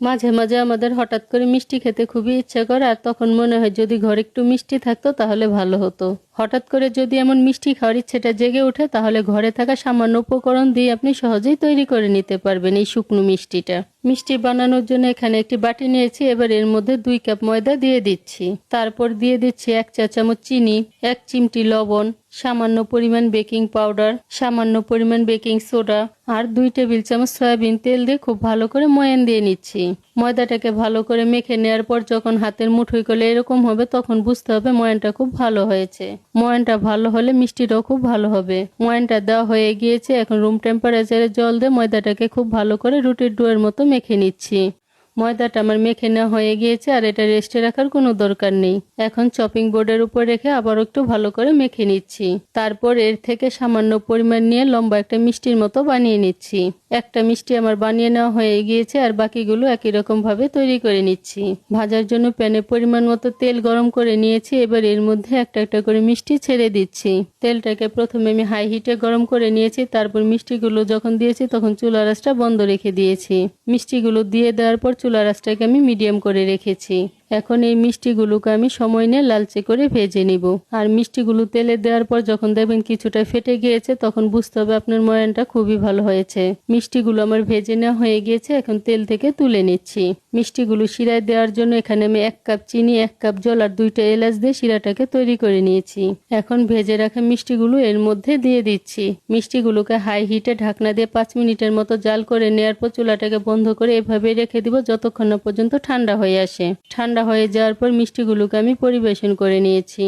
মাঝে মাঝে আমাদের হঠাৎ করে মিষ্টি খেতে খুবই ইচ্ছা করে, আর তখন মনে হয় যদি ঘরে একটু মিষ্টি থাকতো তাহলে ভালো হতো। হঠাৎ করে যদি এমন মিষ্টি খাওয়ার ইচ্ছেটা জেগে ওঠে, তাহলে ঘরে থাকা সামান্য উপকরণ দিয়ে আপনি সহজেই তৈরি করে নিতে পারবেন এই শুকনো মিষ্টিটা। মিষ্টি বানানোর জন্য এখানে একটি বাটি নিয়েছি। এবার এর মধ্যে 2 কাপ ময়দা দিয়ে দিচ্ছি। তারপর দিয়ে দিচ্ছি 1 চা চামচ চিনি, 1 চিমটি লবণ, সামান্য পরিমাণ বেকিং পাউডার, সামান্য পরিমাণ বেকিং সোডা আর 2 টেবিল চামচ সয়াবিন তেল দিয়ে খুব ভালো করে ময়ান দিয়ে নিচ্ছি। ময়দাটাকে ভালো করে মেখে নেওয়ার পর যখন হাতের মুঠোয় করলে এরকম হবে, তখন বুঝতে হবে ময়ানটা খুব ভালো হয়েছে। ময়ানটা ভালো হলে মিষ্টিটাও খুব ভালো হবে। ময়ানটা দেওয়া হয়ে গিয়েছে। এখন রুম টেম্পারেচারে জল দিয়ে ময়দাটাকে খুব ভালো করে রুটির ডোয়ের মতো মেখে নিচ্ছি। ময়দাটা আমার মেখে নেওয়া হয়ে গিয়েছে, আর এটা রেস্টে রাখার কোনো দরকার নেই। এখন চপিং বোর্ডের উপর রেখে আবার একটু ভালো করে মেখে নিচ্ছি। তারপর এর থেকে সামান্য পরিমাণ নিয়ে লম্বা একটা মিষ্টির মতো বানিয়ে নিচ্ছি। একটা মিষ্টি আমার বানিয়ে নেওয়া হয়ে গিয়েছে, আর বাকিগুলো একই রকম ভাবে তৈরি করে নিচ্ছি। ভাজার জন্য প্যানে পরিমাণ মতো তেল গরম করে নিয়েছি। এবার এর মধ্যে একটা একটা করে মিষ্টি ছেড়ে দিচ্ছি। তেলটাকে প্রথমে আমি হাই হিটে গরম করে নিয়েছি। তারপর মিষ্টিগুলো যখন দিয়েছি তখন চুলার আঁচটা বন্ধ রেখে দিয়েছি। মিষ্টিগুলো দিয়ে দেওয়ার পর চুলার আঁচটাকে আমি মিডিয়াম করে রেখেছি। এখন এই মিষ্টিগুলোকে আমি সময় নিয়ে লালচে করে ভেজে নিব। আর মিষ্টিগুলো তেলে দেওয়ার পর যখন দেখবেন কিছুটা ফেটে গিয়েছে, তখন বুঝতে হবে আপনার ময়ানটা খুবই ভালো হয়েছে। মিষ্টিগুলো আমার ভেজে নেওয়া হয়ে গিয়েছে। এখন তেল থেকে তুলে নিচ্ছি। মিষ্টিগুলো শিরায় দেওয়ার জন্য এখানে আমি 1 কাপ চিনি, 1 কাপ জল আর 2টা এলাচ দিয়ে শিরাটাকে তৈরি করে নিয়েছি। এখন ভেজে রাখা মিষ্টিগুলো এর মধ্যে দিয়ে দিচ্ছি। মিষ্টিগুলোকে হাই হিটে ঢাকনা দিয়ে 5 মিনিটের মতো জাল করে নেওয়ার পর চুলাটাকে বন্ধ করে এভাবে রেখে দিব যতক্ষণ না পর্যন্ত ঠান্ডা হয়ে আসে। ঠান্ডা হয়ে যাওয়ার পর মিষ্টিগুলোকে আমি পরিবেশন করে নিয়েছি।